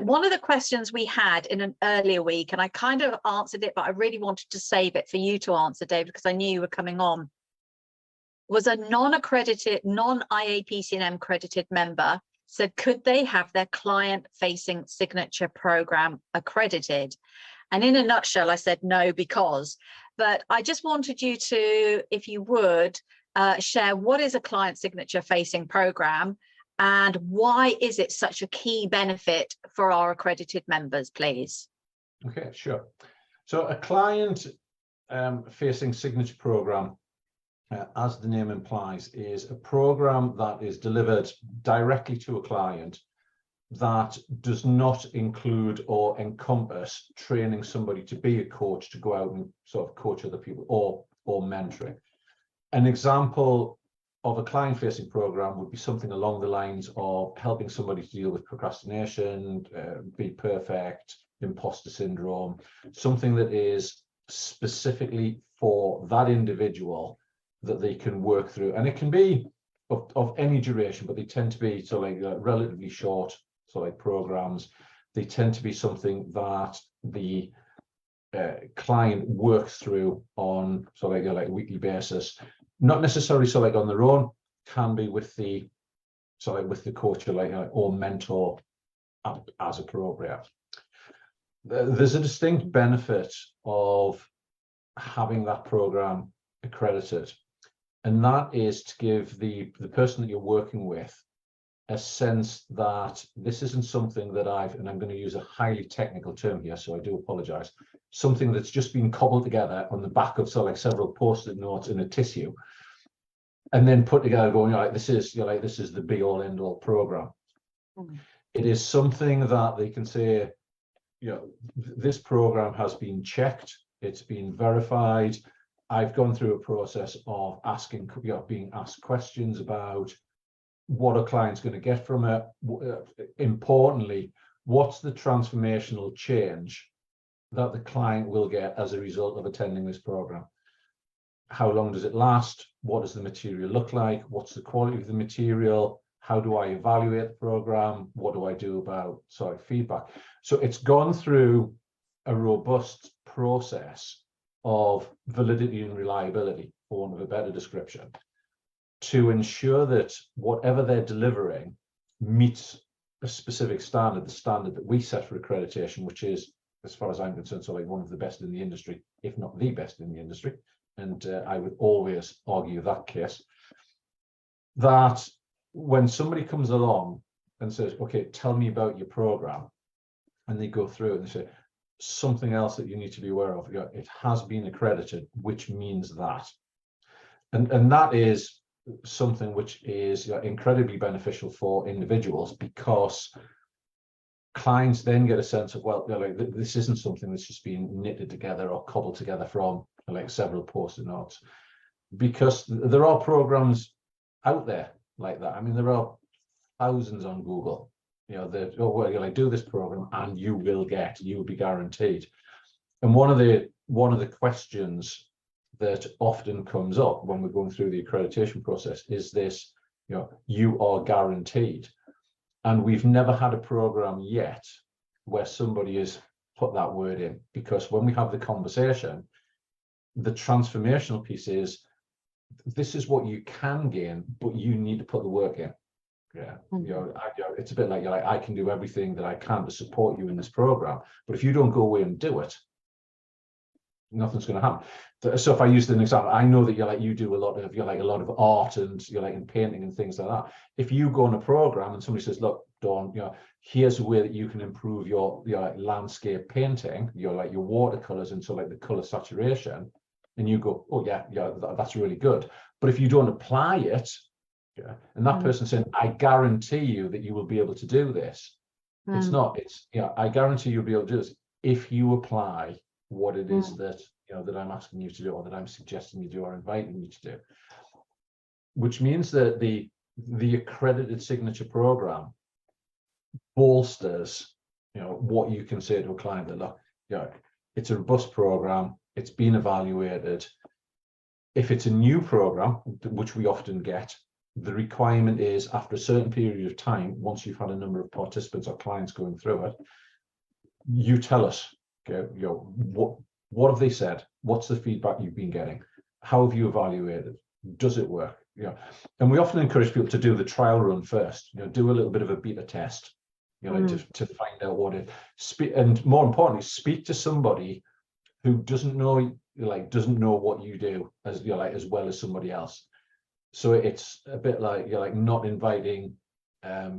one of the questions we had in an earlier week, and I kind of answered it, but I really wanted to save it for you to answer, David, because I knew you were coming on, was a non-accredited, non-IAPC&M accredited member said, could they have their client-facing signature program accredited? And in a nutshell, I said no, because, but I just wanted you to, if you would, share what is a client signature facing program and why is it such a key benefit for our accredited members, please? Okay, sure. So a client facing signature program, as the name implies, is a program that is delivered directly to a client that does not include or encompass training somebody to be a coach, to go out and sort of coach other people, or mentoring. An example of a client-facing program would be something along the lines of helping somebody to deal with procrastination, be perfect, imposter syndrome, something that is specifically for that individual that they can work through. And it can be of any duration, but they tend to be sort of like relatively short, sort of like programs. They tend to be something that the client works through on sort of like a weekly basis, not necessarily so like on their own, can be with the with the coach or mentor as appropriate. There's a distinct benefit of having that program accredited, and that is to give the person that you're working with a sense that this isn't something that and I'm going to use a highly technical term here, so I do apologize, something that's just been cobbled together on the back of like several post-it notes in a tissue, and then put together going, this is the be all end all program. It is something that they can say, this program has been checked, it's been verified, I've gone through a process of asking, being asked questions about what a client's going to get from it. Importantly, what's the transformational change that the client will get as a result of attending this program? How long does it last? What does the material look like? What's the quality of the material? How do I evaluate the program? What do I do about feedback? So it's gone through a robust process of validity and reliability, for want of a better description, to ensure that whatever they're delivering meets a specific standard, the standard that we set for accreditation, which is, as far as I'm concerned, like one of the best in the industry, if not the best in the industry. And I would always argue that case, that when somebody comes along and says, okay, tell me about your program, and they go through it and they say, something else that you need to be aware of, it has been accredited, which means that. And that is something which is incredibly beneficial for individuals, because clients then get a sense of, well, this isn't something that's just been knitted together or cobbled together from like several post-it notes, because there are programs out there like that. I mean, there are thousands on Google, that, oh, well, do this program and you will be guaranteed. And one of the questions that often comes up when we're going through the accreditation process is this, you are guaranteed. And we've never had a program yet where somebody has put that word in, because when we have the conversation, the transformational piece is, this is what you can gain, but you need to put the work in. It's a bit like I can do everything that I can to support you in this program, but if you don't go away and do it, nothing's going to happen. So if I used an example, I know that you do a lot of art and in painting and things like that. If you go on a program and somebody says, look, Dawn, here's a way that you can improve your landscape painting, your watercolors, and so the color saturation, and you go, oh yeah, that's really good. But if you don't apply it, and that person saying, I guarantee you that you will be able to do this. It's not, it's, I guarantee you'll be able to do this if you apply what it is that that I'm asking you to do, or that I'm suggesting you do, or inviting you to do. Which means that the accredited signature program bolsters what you can say to a client, that look, it's a robust program, it's been evaluated. If it's a new program, which we often get, the requirement is after a certain period of time, once you've had a number of participants or clients going through it, you tell us, okay, you know, what have they said? What's the feedback you've been getting? How have you evaluated? Does it work? You know, and we often encourage people to do the trial run first, you know, do a little bit of a beta test, you know, to find out what it and more importantly, speak to somebody who doesn't know what you do as you're like as well as somebody else. So it's a bit like you're like not inviting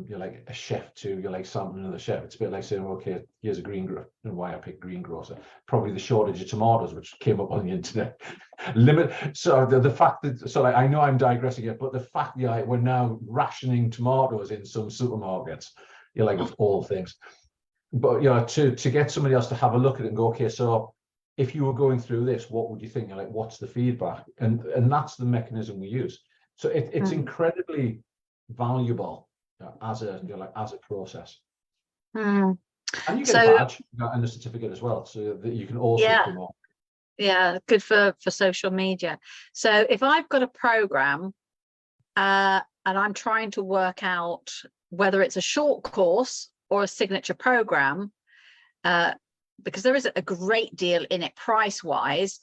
you're like a chef to you're like sampling another chef. It's a bit like saying, okay, here's a green grocer, and why I picked greengrocer, probably the shortage of tomatoes, which came up on the internet. So the fact that, so like I know I'm digressing here, but the fact that like, we're now rationing tomatoes in some supermarkets, you're like of all things. But you know, to get somebody else to have a look at it and go, okay, so if you were going through this, what would you think? You're like, what's the feedback? And that's the mechanism we use. So it's incredibly valuable as a as a process. And you get a badge and a certificate as well, so that you can also promote. Yeah, good for social media. So if I've got a program and I'm trying to work out whether it's a short course or a signature program, because there isn't a great deal in it price wise,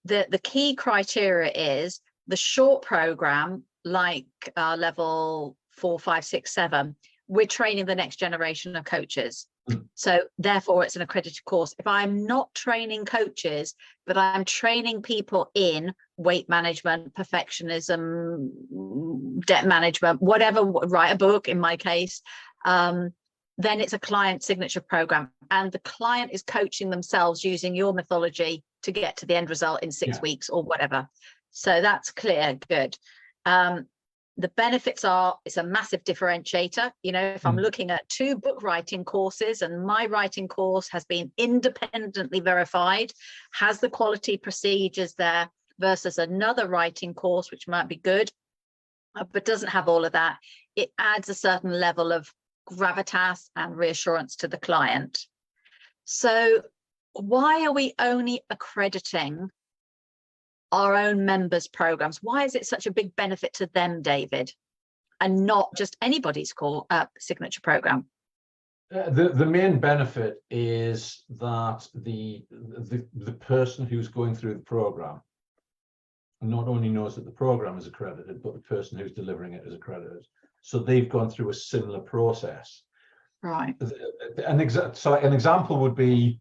the key criteria is the short program, like level 4, 5, 6, 7, we're training the next generation of coaches. So therefore it's an accredited course. If I'm not training coaches, but I'm training people in weight management, perfectionism, debt management, whatever, write a book in my case, then it's a client signature program, and the client is coaching themselves using your methodology to get to the end result in 6 weeks or whatever. So that's clear. Good. The benefits are, it's a massive differentiator. You know, if I'm looking at 2 book writing courses and my writing course has been independently verified, has the quality procedures there, versus another writing course, which might be good, but doesn't have all of that, it adds a certain level of gravitas and reassurance to the client. So why are we only accrediting our own members' programs? Why is it such a big benefit to them, David, and not just anybody's signature program? The main benefit is that the person who's going through the program not only knows that the program is accredited, but the person who's delivering it is accredited. So they've gone through a similar process. Right. An example would be,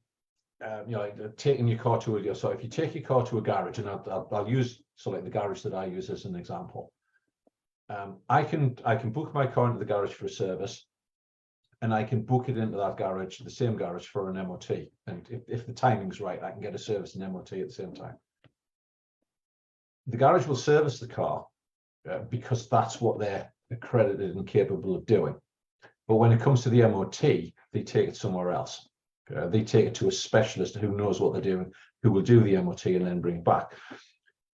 you know, taking your car to so if you take your car to a garage, and I'll use like the garage that I use as an example. I can book my car into the garage for a service, and I can book it into that garage, the same garage, for an MOT. And if the timing's right, I can get a service and MOT at the same time. The garage will service the car because that's what they're accredited and capable of doing. But when it comes to the MOT, they take it somewhere else. They take it to a specialist who knows what they're doing, who will do the MOT and then bring it back.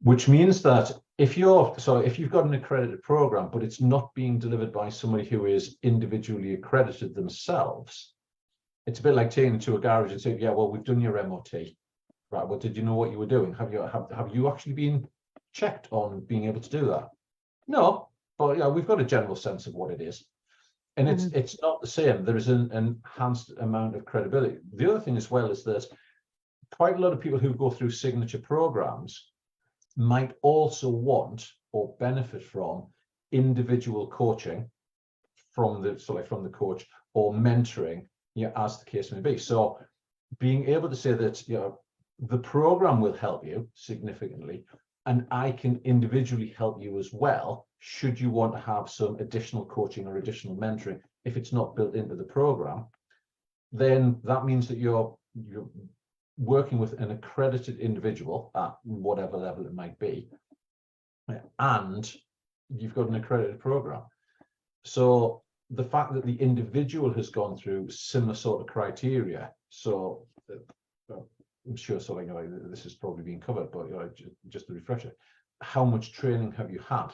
Which means that if you've got an accredited program, but it's not being delivered by somebody who is individually accredited themselves, it's a bit like taking it to a garage and saying, yeah, well, we've done your MOT. Right, well, did you know what you were doing? Have you actually been checked on being able to do that? No, but yeah, we've got a general sense of what it is. And it's not the same. There is an enhanced amount of credibility. The other thing as well is that quite a lot of people who go through signature programs might also want or benefit from individual coaching from the coach, or mentoring, you know, as the case may be. So being able to say that, you know, the program will help you significantly, and I can individually help you as well, should you want to have some additional coaching or additional mentoring. If it's not built into the program, then that means that you're working with an accredited individual at whatever level it might be, and you've got an accredited program. So the fact that the individual has gone through similar sort of criteria, so I'm sure this has probably been covered, but you know, just a refresher, how much training have you had?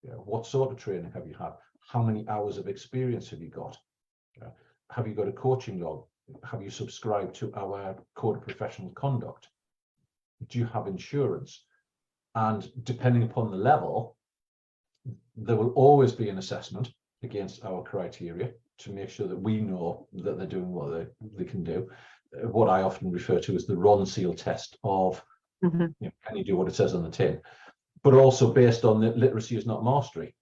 You know, what sort of training have you had? How many hours of experience have you got? Have you got a coaching log? Have you subscribed to our code of professional conduct? Do you have insurance? And depending upon the level, there will always be an assessment against our criteria to make sure that we know that they're doing what they can do. What I often refer to as the Ron Seal test of, can you do what it says on the tin? But also based on the literacy is not mastery,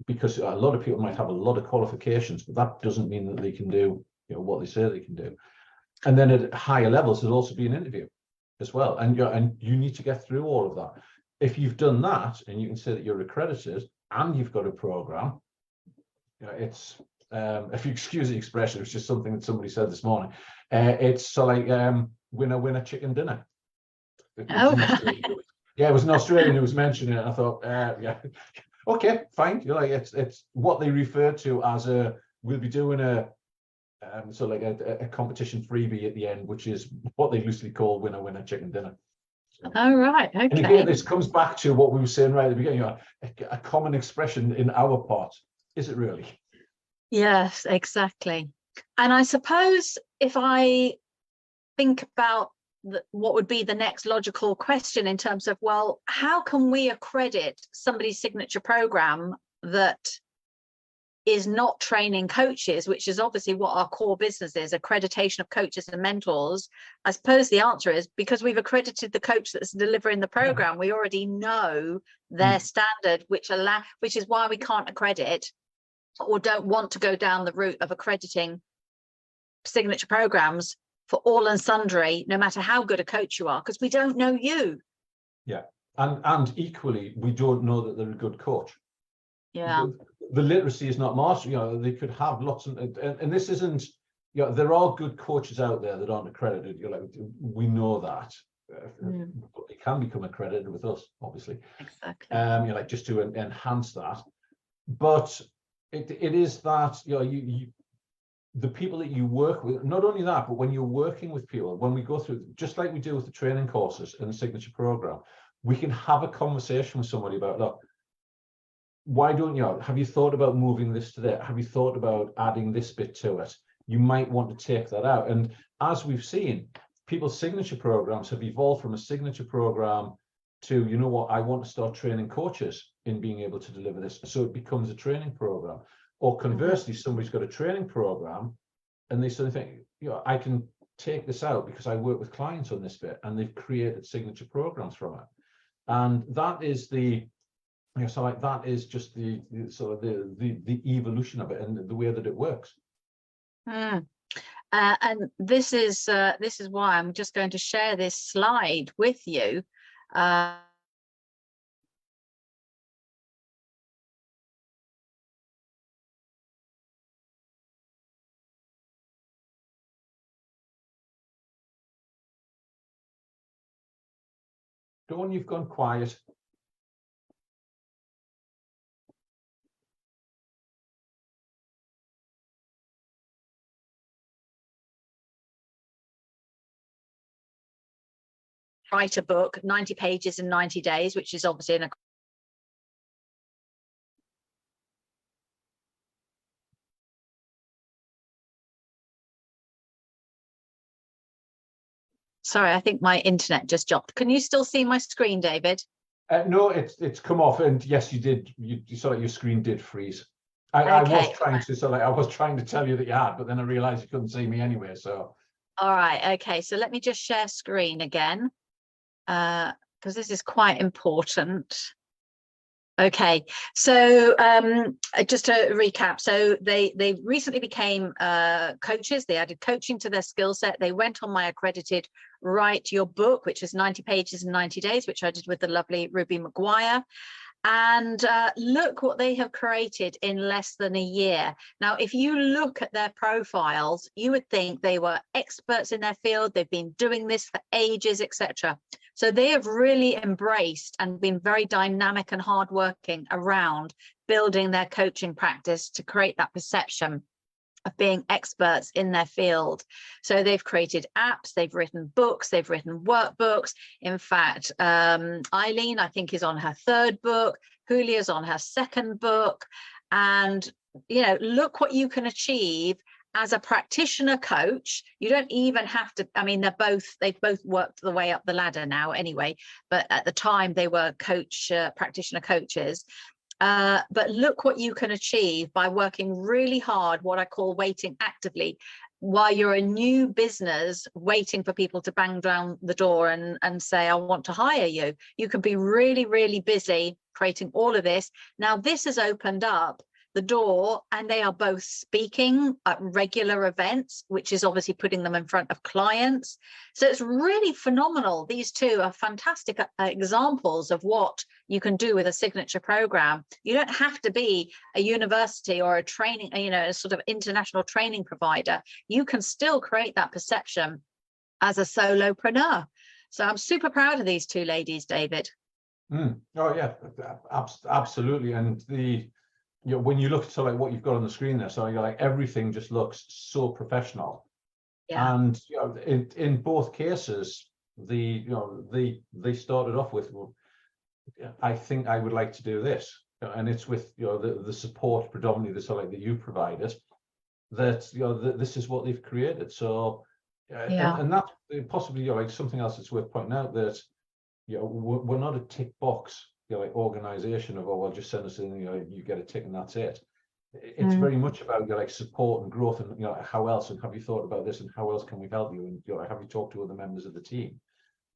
because a lot of people might have a lot of qualifications, but that doesn't mean that they can do what they say they can do. And then at higher levels, there'll also be an interview as well, and you need to get through all of that. If you've done that and you can say that you're accredited and you've got a program, it's if you excuse the expression, it's just something that somebody said this morning. It's so like winner chicken dinner. Yeah, it was an Australian who was mentioning it. And I thought, yeah, okay, fine. You're like, it's what they refer to as we'll be doing a competition freebie at the end, which is what they loosely call winner chicken dinner. So, oh, right, okay. And again, this comes back to what we were saying right at the beginning. A common expression in our part, is it really? Yes, exactly. And I suppose if I think about what would be the next logical question in terms of, well, how can we accredit somebody's signature program that is not training coaches, which is obviously what our core business is, accreditation of coaches and mentors? I suppose the answer is because we've accredited the coach that's delivering the program. We already know their standard, which is why we can't accredit or don't want to go down the route of accrediting signature programs for all and sundry, no matter how good a coach you are, because we don't know you. Yeah, and equally, we don't know that they're a good coach. Yeah. The literacy is not mastered. They could have lots of, and this isn't, there are good coaches out there that aren't accredited. We know that. But they can become accredited with us, obviously. Exactly. Just to enhance that. But it is that, the people that you work with, not only that, but when you're working with people, when we go through, just like we do with the training courses and the signature program, we can have a conversation with somebody about, look, why don't have you thought about moving this to there? Have you thought about adding this bit to it? You might want to take that out. And as we've seen, people's signature programs have evolved from a signature program to, I want to start training coaches in being able to deliver this. So it becomes a training program. Or conversely, somebody's got a training program and they suddenly think, I can take this out because I work with clients on this bit, and they've created signature programs from it. And that is that is just the evolution of it and the way that it works. And this is why I'm just going to share this slide with you. Dawn, you've gone quiet. Write a book, 90 pages in 90 days, which is obviously an Sorry, I think my internet just dropped. Can you still see my screen, David? No, it's come off, and yes, you did. You saw like your screen did freeze. I was trying to tell you that you had, but then I realized you couldn't see me anyway. So. All right. Okay. So let me just share screen again, because this is quite important. Okay, so just to recap, so they recently became coaches. They added coaching to their skill set. They went on my accredited Write Your Book, which is 90 pages in 90 days, which I did with the lovely Ruby Maguire. And look what they have created in less than a year. Now, if you look at their profiles, you would think they were experts in their field. They've been doing this for ages, etc. So they have really embraced and been very dynamic and hardworking around building their coaching practice to create that perception of being experts in their field. So they've created apps, they've written books, they've written workbooks. In fact, Eileen, I think, is on her 3rd book. Julia's on her 2nd book. And, look what you can achieve as a practitioner coach. You don't even have to, I mean, they've both worked the way up the ladder now anyway, but at the time they were practitioner coaches. But look what you can achieve by working really hard, what I call waiting actively, while you're a new business waiting for people to bang down the door and say, I want to hire you. You can be really, really busy creating all of this. Now, this has opened up the door, and they are both speaking at regular events, which is obviously putting them in front of clients. So it's really phenomenal. These two are fantastic examples of what you can do with a signature program. You don't have to be a university or a training, a sort of international training provider. You can still create that perception as a solopreneur. So I'm super proud of these two ladies, David. Oh yeah, absolutely. And when you look to like what you've got on the screen there, so you're like, everything just looks so professional. Yeah. And in both cases, they started off with, well, I think I would like to do this, and it's with the support predominantly the sort of like that you provided, that this is what they've created. So and that's possibly like something else that's worth pointing out, that we're not a tick box like organization of, oh well, just send us in, you get a tick and that's it. It's very much about like support and growth, and how else, and have you thought about this, and how else can we help you, and have you talked to other members of the team,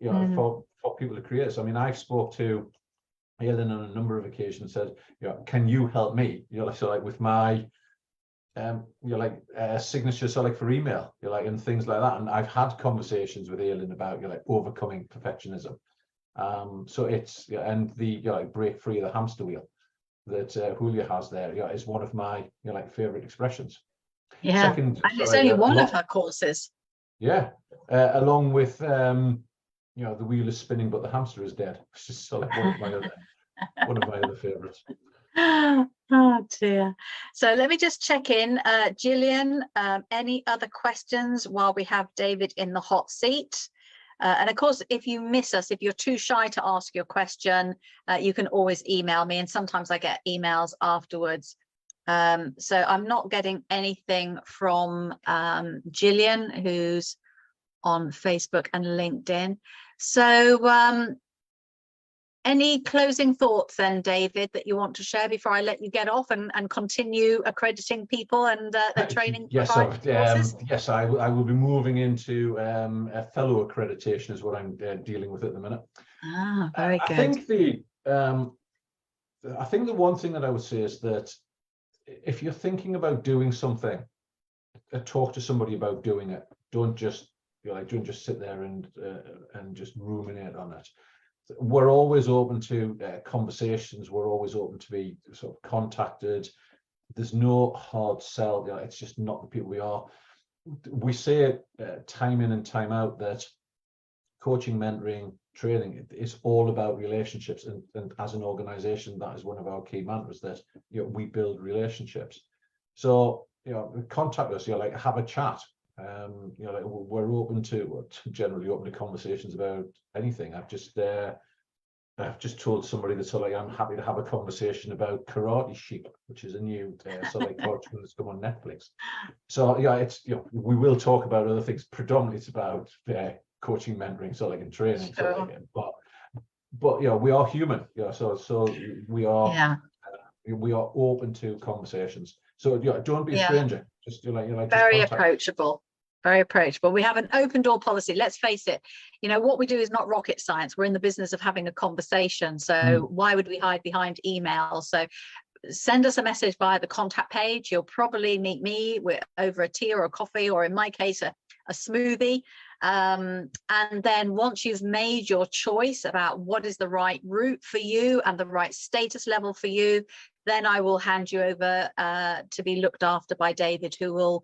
for people to create. So I mean, I've spoke to Aileen on a number of occasions, said, can you help me, so like with my signature, so like for email, and things like that. And I've had conversations with Aileen about overcoming perfectionism. So it's and the break free of the hamster wheel that Julia has there is one of my favorite expressions. Second, and it's only one of her courses. Along with the wheel is spinning but the hamster is dead, which is sort of one of my other favorites. Oh dear. So let me just check in, Gillian, any other questions while we have David in the hot seat? And of course, if you miss us, if you're too shy to ask your question, you can always email me, and sometimes I get emails afterwards. So I'm not getting anything from Gillian, who's on Facebook and LinkedIn. So any closing thoughts then, David, that you want to share before I let you get off and continue accrediting people and training? Yes, yes, I will be moving into a fellow accreditation is what I'm dealing with at the minute. Very good. I think the one thing that I would say is that if you're thinking about doing something, talk to somebody about doing it. Don't just don't just sit there and just ruminate on it. We're always open to conversations. We're always open to be sort of contacted. There's no hard sell. It's just not the people we are. We say time in and time out that coaching, mentoring, training is all about relationships. And as an organization, that is one of our key mantras, that we build relationships. So contact us. Have a chat. We're open to generally open to conversations about anything. I've just told somebody that I'm happy to have a conversation about Karate Sheep, which is a new cartoon that's come on Netflix. So it's we will talk about other things. Predominantly it's about coaching, mentoring, and training. Sure. But we are human. So we are we are open to conversations. So don't be a stranger. Just very approachable. Very approachable. We have an open door policy. Let's face it, what we do is not rocket science. We're in the business of having a conversation. So why would we hide behind email? So send us a message via the contact page. You'll probably meet me over a tea or a coffee, or in my case, a smoothie. And then once you've made your choice about what is the right route for you and the right status level for you, then I will hand you over to be looked after by David, who will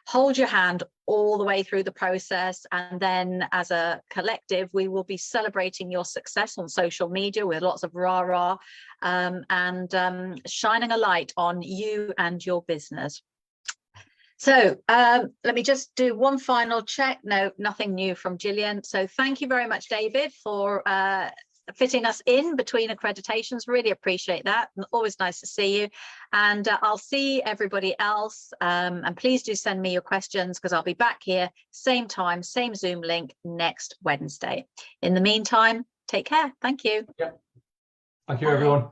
hold your hand all the way through the process. And then as a collective, we will be celebrating your success on social media with lots of rah-rah and shining a light on you and your business. So let me just do one final check. No, nothing new from Gillian. So thank you very much, David, for fitting us in between accreditations. Really appreciate that. Always nice to see you. And I'll see everybody else. And please do send me your questions, because I'll be back here same time, same Zoom link next Wednesday. In the meantime, take care. Thank you. Thank you, everyone.